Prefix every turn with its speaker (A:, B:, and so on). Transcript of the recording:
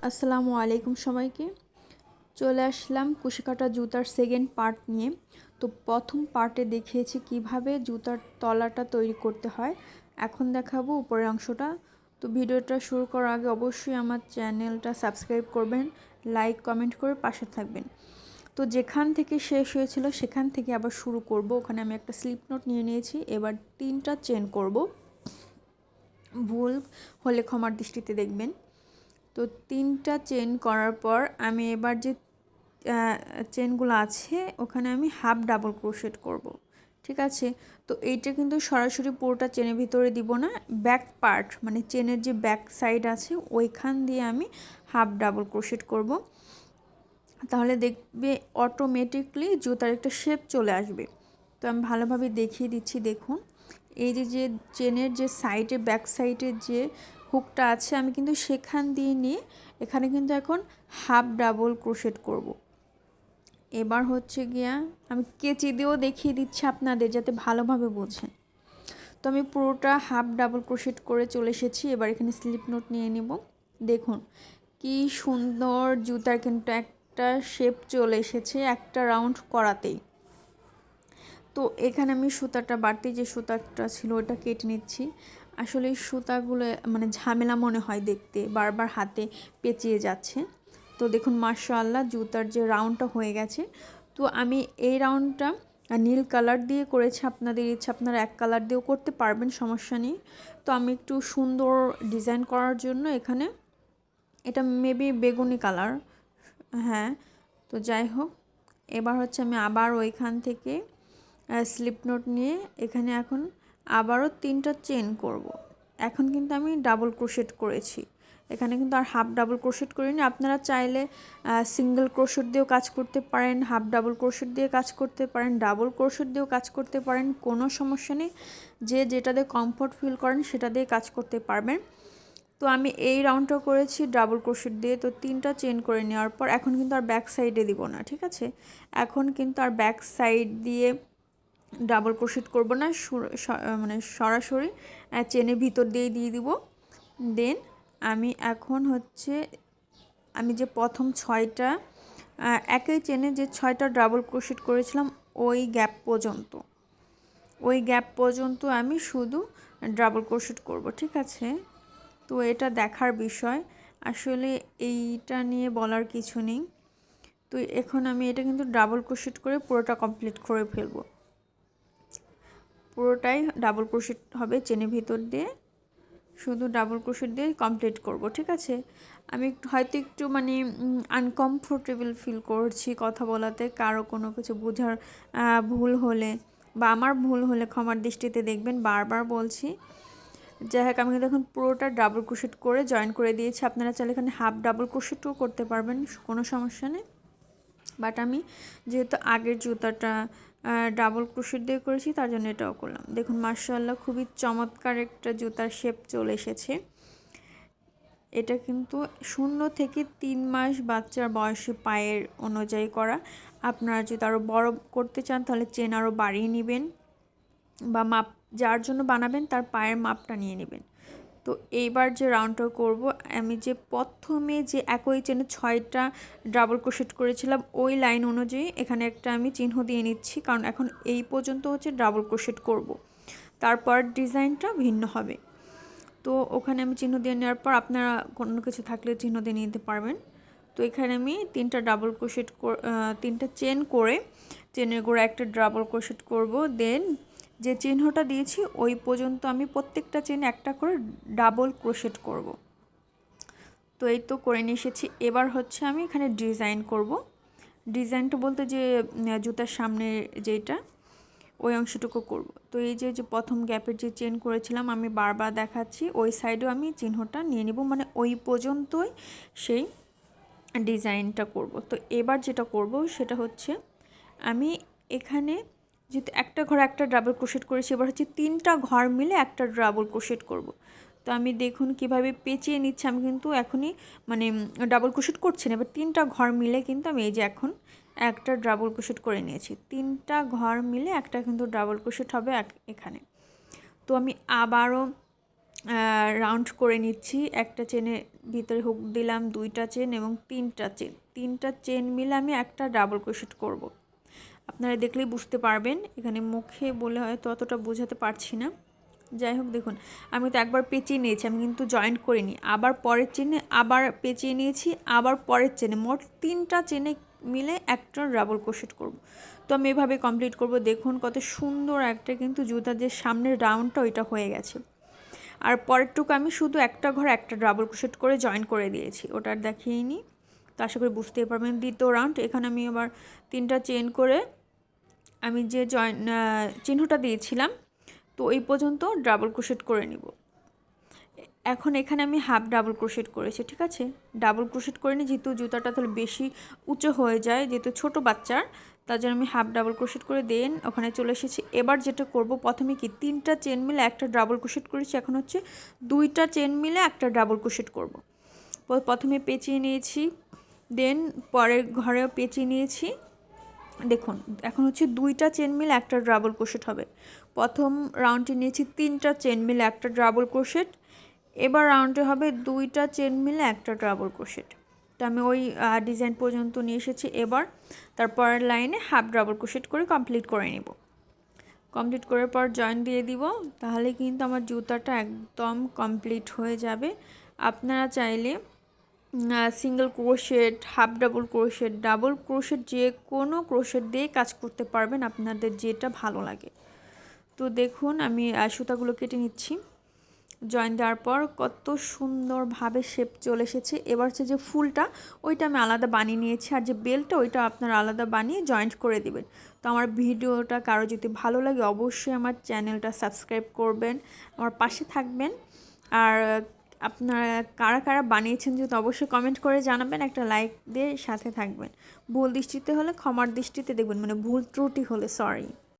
A: আসসালামু আলাইকুম সবাইকে। চলে আসলাম কুশিকাটা জুতার সেকেন্ড পার্ট নিয়ে। তো প্রথম পার্টে দেখিয়েছি কিভাবে জুতার তলাটা তৈরি করতে হয়, এখন দেখাবো উপরের অংশটা। তো ভিডিওটা শুরু করার আগে অবশ্যই আমার চ্যানেলটা সাবস্ক্রাইব করবেন, লাইক কমেন্ট করে পাশে থাকবেন। তো যেখান থেকে শেষ হয়েছিল সেখান থেকে আবার শুরু করব। ওখানে আমি একটা স্লিপ নোট নিয়ে নিয়েছি, এবার 3টা চেন করব। ভুল হলে ক্ষমার দৃষ্টিতে দেখবেন। তো 3টা চেন করার পর আমি এবার যে চেনগুলো আছে ওখানে আমি হাফ ডাবল ক্রোশেট করব, ঠিক আছে। তো এইটা কিন্তু সরাসরি পুরোটা চেনের ভিতরে দিব না, ব্যাক পার্ট মানে চেনের যে ব্যাক সাইড আছে ওইখান দিয়ে আমি হাফ ডাবল ক্রোশেট করব। তাহলে দেখবে অটোমেটিকলি জুতার একটা শেপ চলে আসবে। তো আমি ভালোভাবে দেখিয়ে দিচ্ছি, দেখুন। এই যে যে চেনের যে সাইডে ব্যাক সাইডে যে হুকটা আছে আমি কিন্তু সেখান দিয়ে নিয়ে এখানে কিন্তু এখন হাফ ডাবল ক্রোশেট করব। এবার হচ্ছে গিয়া আমি কেচি দিয়েও দেখিয়ে দিচ্ছি আপনাদের যাতে ভালোভাবে বোঝেন। তো আমি পুরোটা হাফ ডাবল ক্রোশেট করে চলে এসেছি। এবার এখানে স্লিপ নোট নিয়ে নেব। দেখুন কি সুন্দর জুতার কিন্তু একটা শেপ চলে এসেছে একটা রাউন্ড করাতেই। তো এখানে আমি সুতাটা বাড়তি যে সুতাটা ছিল ওটা কেটে নিচ্ছি। আসলে এই সুতাগুলো মানে ঝামেলা মনে হয় দেখতে, বারবার হাতে পেঁচিয়ে যাচ্ছে। তো দেখুন মাশাআল্লাহ জুতার যে রাউন্ডটা হয়ে গেছে। তো আমি এই রাউন্ডটা নীল কালার দিয়ে করেছি, আপনাদের ইচ্ছা আপনারা এক কালার দিয়েও করতে পারবেন, সমস্যা নেই। তো আমি একটু সুন্দর ডিজাইন করার জন্য এখানে এটা মেবি বেগুনি কালার, হ্যাঁ। তো যাই হোক, এবার হচ্ছে আমি আবার ওইখান থেকে স্লিপ নোট নিয়ে এখানে এখন আবারও 3টা চেন করব। এখন কিন্তু আমি ডাবল ক্রোশেট করেছি, এখানে কিন্তু আর হাফ ডাবল ক্রোশেট করিনি। আপনারা চাইলে সিঙ্গেল ক্রোশেট দিয়েও কাজ করতে পারেন, হাফ ডাবল ক্রোশেট দিয়ে কাজ করতে পারেন, ডাবল ক্রোশেট দিয়েও কাজ করতে পারেন, কোনো সমস্যা নেই। যে যেটা দিয়ে কমফোর্ট ফিল করেন সেটা দিয়ে কাজ করতে পারবেন। তো আমি এই রাউন্ডটা করেছি ডাবল ক্রোশেট দিয়ে। তো 3টা চেন করে নেওয়ার পর এখন কিন্তু আর ব্যাক সাইডে দিব না, ঠিক আছে। এখন কিন্তু আর ব্যাক সাইড দিয়ে ডাবল ক্রোশেট করব না, মানে সরাসরি চেনের ভিতর দিয়ে দিব। দেন আমি এখন হচ্ছে আমি যে প্রথম 6টা একই চেনে যে 6টা ডাবল ক্রোশেট করেছিলাম ওই গ্যাপ পর্যন্ত আমি শুধু ডাবল ক্রোশেট করব, ঠিক আছে। তো এটা দেখার বিষয়, আসলে এইটা নিয়ে বলার কিছু নেই। তো এখন আমি এটা কিন্তু ডাবল ক্রোশেট করে পুরোটা কমপ্লিট করে ফেলবো। পুরোটাই ডাবল ক্রোশেট হবে চেনের ভিতর দিয়ে, শুধু ডাবল ক্রোশেট দিয়ে কমপ্লিট করব, ঠিক আছে। আমি হয়তো একটু মানে আনকমফোর্টেবল ফিল করছি কথা বলাতে, কারো কোনো কিছু বোঝার ভুল হলে বা আমার ভুল হলে ক্ষমার দৃষ্টিতে দেখবেন, বারবার বলছি। যাই হোক, আমি কিন্তু এখন পুরোটা ডাবল ক্রোশেট করে জয়েন করে দিয়েছি। আপনারা চাইলে এখানে হাফ ডাবল ক্রোশেটও করতে পারবেন, কোনো সমস্যা নেই। বাট আমি যেহেতু আগের জুতাটা ডাবল ক্রোশেট দিয়ে করেছি তার জন্য এটাও করলাম। দেখুন মাশাআল্লাহ খুবই চমৎকার একটা জুতার শেপ চলে এসেছে। এটা কিন্তু 0 থেকে 3 মাস বাচ্চার বয়সী পায়ের অনুযায়ী করা। আপনারা যদি আরও বড় করতে চান তাহলে চেন আরও বাড়িয়ে নেবেন, বা মাপ যার জন্য বানাবেন তার পায়ের মাপটা নিয়ে নেবেন। তো এইবার যে রাউন্ডটা করব, আমি যে প্রথমে যে একই চেনে 6টা ডাবল ক্রোশেট করেছিলাম ওই লাইন অনুযায়ী এখানে একটা আমি চিহ্ন দিয়ে নিচ্ছি, কারণ এখন এই পর্যন্ত হচ্ছে ডাবল ক্রোশেট করব, তারপর ডিজাইনটা ভিন্ন হবে। তো ওখানে আমি চিহ্ন দিয়ে নেওয়ার পর আপনারা কোনো কিছু থাকলে চিহ্ন দিয়ে নিতে পারবেন। তো এখানে আমি 3টা ডাবল ক্রোশেট 3টা চেন করে চেনের গোড়া একটা ডাবল ক্রোশেট করব। দেন যে চিহ্নটা দিয়েছি ওই পর্যন্ত আমি প্রত্যেকটা চেনে একটা করে ডাবল ক্রোশেট করব। তো এই তো করে নিয়ে এসেছি। এবার হচ্ছে আমি এখানে ডিজাইন করব। ডিজাইনটা বলতে যে জুতার সামনে যেটা ওই অংশটুকু করব। তো এই যে যে প্রথম গ্যাপের যে চেন করেছিলাম আমি বারবার দেখাচ্ছি, ওই সাইডেও আমি চিহ্নটা নিয়ে নেব, মানে ওই পর্যন্তই সেই ডিজাইনটা করব। তো এবার যেটা করব সেটা হচ্ছে আমি এখানে যেহেতু একটা ঘর একটা ডাবল ক্রোশেট করেছি, এবার হচ্ছে 3টা ঘর মিলে একটা ডাবল ক্রোশেট করব। তো আমি দেখুন কিভাবে পেঁচিয়ে নিচ্ছি, আমি কিন্তু এখনই মানে ডাবল ক্রোশেট করছি না, এবার 3টা ঘর মিলে কিন্তু আমি এই যে এখন একটা ডাবল ক্রোশেট করে নিয়েছি। 3টা ঘর মিলে একটা কিন্তু ডাবল ক্রোশেট হবে এখানে। তো আমি আবারও রাউন্ড করে নিচ্ছি। একটা চেনের ভিতরে হুক দিলাম, 2টা চেন এবং 3টা চেন মিলে আমি একটা ডাবল ক্রোশেট করব। আপনারা দেখলেই বুঝতে পারবেন, এখানে মুখে বলে হয়তো অতটা বোঝাতে পারছি না। যাই হোক, দেখুন আমি তো একবার পেঁচিয়ে নিয়েছি, আমি কিন্তু জয়েন্ট করিনি। আবার পরের চেনে আবার পেঁচিয়ে নিয়েছি, আবার পরের চেনে, মোট 3টা চেনে মিলে একটা ডাবল ক্রোশেট করব। তো আমি এভাবে কমপ্লিট করব। দেখুন কত সুন্দর একটা কিন্তু জুতার যে সামনের রাউন্ডটা ওইটা হয়ে গেছে। আর পরেরটুকু আমি শুধু একটা ঘর একটা ডাবল ক্রোশেট করে জয়েন করে দিয়েছি, ওটা আর দেখিয়ে নিই। তো আশা করি বুঝতেই পারবেন। দ্বিতীয় রাউন্ড, এখানে আমি আবার 3টা চেন করে আমি যে চিহ্নটা দিয়েছিলাম, তো এই পর্যন্ত ডাবল ক্রোশেট করে নিব। এখন এখানে আমি হাফ ডাবল ক্রোশেট করেছি, ঠিক আছে। ডাবল ক্রোশেট করে নিই, যেহেতু জুতাটা তাহলে বেশি উঁচু হয়ে যায়, যেহেতু ছোট বাচ্চার, তার জন্য আমি হাফ ডাবল ক্রোশেট করে দেন ওখানে চলে এসেছি। এবার যেটা করব, প্রথমে কি 3টা চেন মিলে একটা ডাবল ক্রোশেট করেছি, এখন হচ্ছে 2টা চেন মিলে একটা ডাবল ক্রোশেট করব। প্রথমে পেঁচিয়ে নিয়েছি, দেন পরের ঘরেও পেঁচিয়ে নিয়েছি। দেখুন এখন হচ্ছে 2টা চেন মিলে একটা ডাবল ক্রোশেট হবে। প্রথম রাউন্ডে নিয়েছি 3টা চেন মিলে একটা ডাবল ক্রোশেট, এবার রাউন্ডে হবে 2টা চেন মিলে একটা ডাবল ক্রোশেট। তো আমি ওই ডিজাইন পর্যন্ত নিয়ে এসেছি। এবার তারপরের লাইনে হাফ ডাবল ক্রোশেট করে কমপ্লিট করে নিব। কমপ্লিট করার পর জয়েন দিয়ে দিব, তাহলে কিন্তু আমার জুতাটা একদম কমপ্লিট হয়ে যাবে। আপনারা চাইলে single crochet, half double crochet, double crochet, যে কোনো ক্রোশেট দিয়ে কাজ করতে পারবেন, আপনাদের যেটা ভালো লাগে। তো দেখুন আমি সুতাগুলো কেটে নিচ্ছি। জয়েন দেওয়ার পর কত সুন্দরভাবে শেপ চলে এসেছে। এবার হচ্ছে যে ফুলটা, ওইটা আমি আলাদা বানিয়ে নিয়েছি, আর যে বেলটা ওইটা আপনারা আলাদা বানিয়ে জয়েন্ট করে দিবেন। তো আমার ভিডিওটা কারো যদি ভালো লাগে অবশ্যই আমার চ্যানেলটা সাবস্ক্রাইব করবেন, আমার পাশে থাকবেন। আর আপনারা কারা কারা বানিয়েছেন যদি অবশ্যই কমেন্ট করে জানাবেন, একটা লাইক দিয়ে সাথে থাকবেন। ভুল দৃষ্টিতে হলে ক্ষমার দৃষ্টিতে দেখবেন, মানে ভুল ত্রুটি হলে সরি।